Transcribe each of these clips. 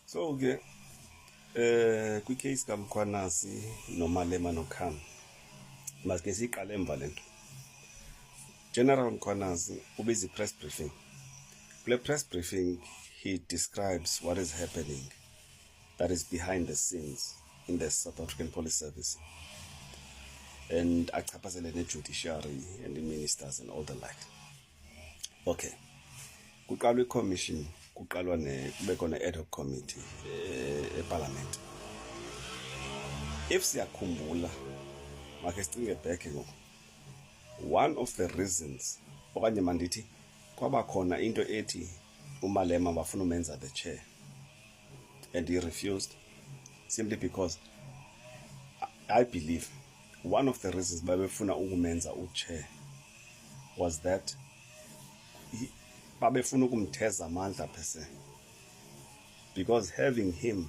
So ke kwicase kaMkhwanazi noMalema noKhan masike siqale emva lento. General Mkhwanazi ubiza press briefing. Kule press briefing he describes what is happening that is behind the scenes in the South African Police Service, and achaphazele ne-judiciary and the ministers and all the like. Okay, kuqalwa i-commission, kuqalwa kube khona ad hoc committee eParliament. If siyakhumbula, make sicinge back ngoku, one of the reasons okanye mandithi kwaba khona into ethi uMalema bafuna umenza the chair and he refused simply because I believe one of the reasons babefuna ukumenza uchair was that babefuna ukumtheza amandla per se, because having him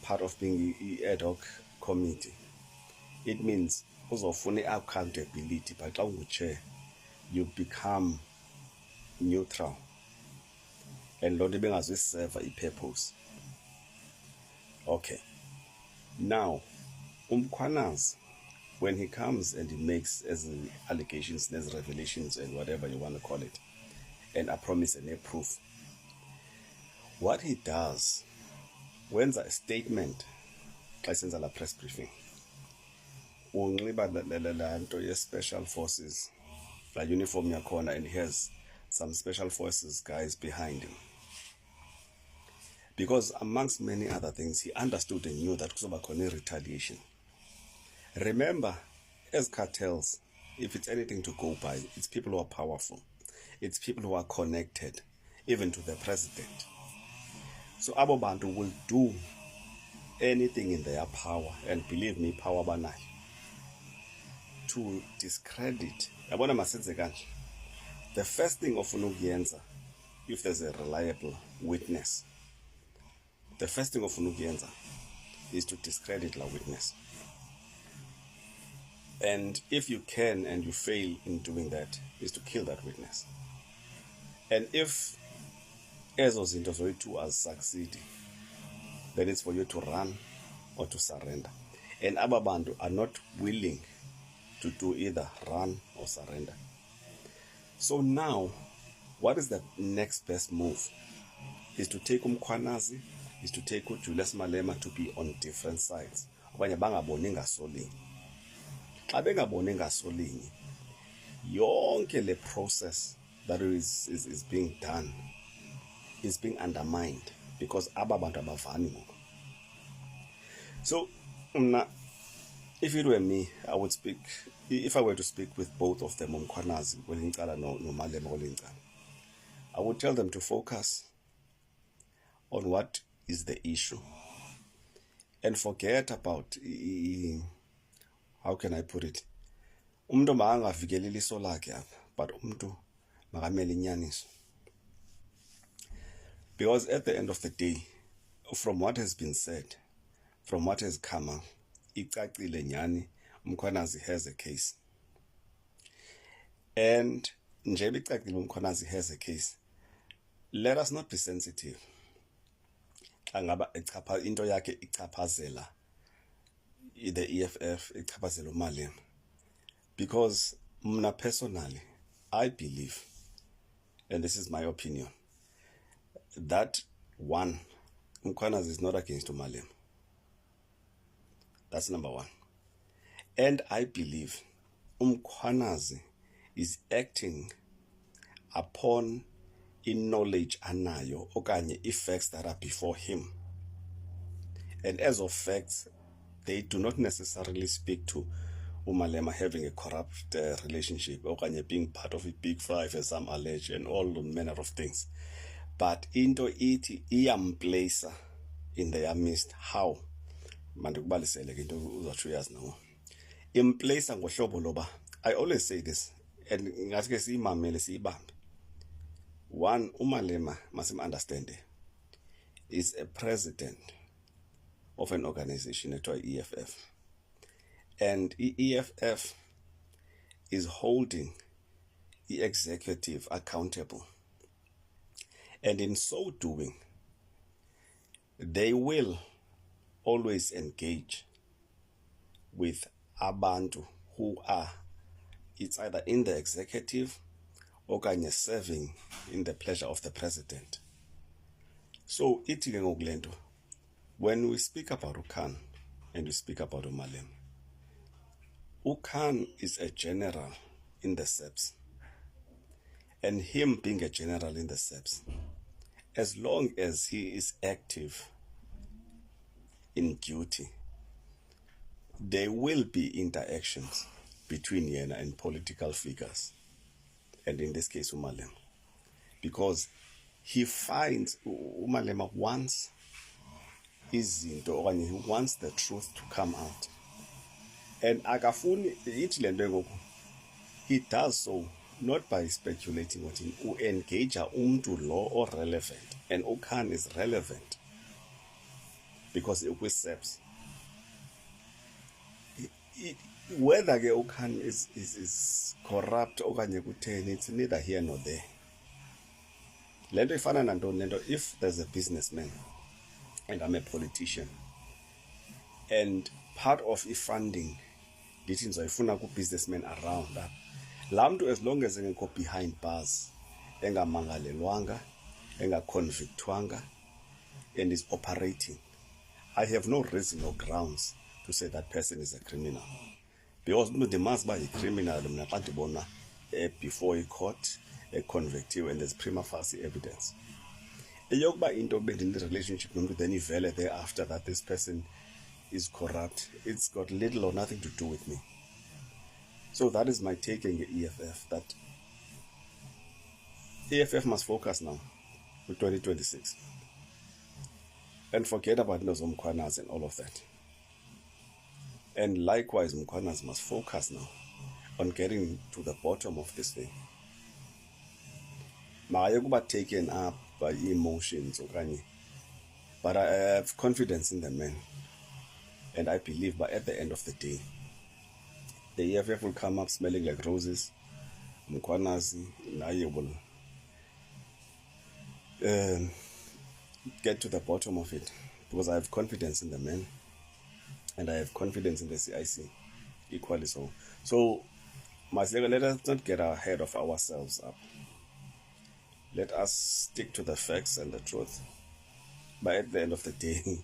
part of being ad hoc committee, it means uzofuna accountability, but xa ungu-chair you become neutral and loo nto bengazuyiserva i-purpose. Okay, now uMkhwanazi, when he comes and he makes as allegations, as revelations and whatever you want to call it, and a promise and a proof, what he does, wenza a statement xa senza la press briefing, unxiba la nto ye-special forces, la uniform yakhona, and he has some special forces guys behind him, because amongst many other things he understood and knew that kuzoba khona retaliation. Remember, as cartels, if it's anything to go by, it's people who are powerful, it's people who are connected even to the president. So abo bantu will do anything in their power, and believe me, power banayo, to discredit. Yabona masenze kanje. The first thing ofuna ukuyenza, if there's a reliable witness, the first thing ofuna ukuyenza is to discredit la witness. And if you can and you fail in doing that, is to kill that witness. And if ezo zinto zoyi-two succeed, then it's for you to run or to surrender. And aba bantu are not willing to do either run or surrender. So now, what is the next best move? Is to take uMkhwanazi, is to take uJulius Malema to be on different sides. Okanye bangaboni ngasolinye. Xa bengaboni ngasolinye, yonke le process that is being done is being undermined, because aba bantu abavani ngoku. So if it were me, I would speak, if I were to speak with both of them, uMkhwanazi kwelinye icala noMalema kwelinye icala, I would tell them to focus on what is the issue and forget about, how can I put it, umuntu makangavikeleli iso lakhe apha, but umuntu makamele inyaniso. Because at the end of the day, from what has been said, from what has come out, icacile nyani, uMkhwanazi has a case. And njeba icacile uMkhwanazi has a case, let us not be sensitive. Xa ngaba into yakhe ichaphazela the EFF, ichaphazela uMalema. Because mna personally, I believe, and this is my opinion, that one, uMkhwanazi is not against uMalema. That's number one. And I believe uMkhwanazi is acting upon knowledge anayo okanye facts that are before him. And as of facts, they do not necessarily speak to uMalema having a corrupt relationship okanye being part of a big five, as some allege, and all manner of things. But into iti iyamplacer in their midst. How? Mandikubalisele ke into uzatsho uyazi nawo. Implacer ngohlobo loba, I always say this, and ngathi ke siyimamele siyibambe. One, uMalema, masim understand, is a president of an organization ekuthiwa EFF. And EFF is holding the executive accountable. And in so doing, they will always engage with abantu who are, it's either in the executive or serving in the pleasure of the president. So ithi ke ngoku lento, when we speak about uKhan and we speak about uMalema, uKhan is a general in the SEPs, and him being a general in the SEPs, as long as he is active in duty, there will be interactions between Yena and political figures, and in this case uMalema, because he finds uMalema wants izinto okanye he wants the truth to come out, and akafuni ithi lento ngoku, he does so not by speculating what in engage umntu lo or relevant, and uKhan is relevant because ukwi-SEPs. Whether ke uKhan is corrupt okanye kutheni, it's neither here nor there. Lento ifana nantoni lento, if there's a businessman and I'm a politician and part of funding ndithi ndizoyifuna ku-businessman around that, laa mntu as long as engekho behind bars, engamangalelwanga, engaconvictwanga, and is operating, I have no reason or grounds to say that person is a criminal. Because umuntu ndimazi uba yi-criminal mna xa ndibona before i-court convictiwe and there's prima facie evidence. Eyokuba into bendine-relationship nomntu then ivele thereafter that this person is corrupt, it's got little or nothing to do with me. So that is my take on the EFF, that EFF must focus now with 2026 and forget about those Mkhwanazi and all of that. And likewise, Mkhwanazi must focus now on getting to the bottom of this thing. Makaye kuba taken up by emotions okanye, but I have confidence in the man, and I believe by at the end of the day the EFF will come up smelling like roses. Mkhwanazi naye will get to the bottom of it, because I have confidence in the man and I have confidence in the CIC equally so. So Masego, let us not get ahead of ourselves up. Let us stick to the facts and the truth. But at the end of the day,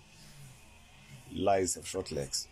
lies have short legs.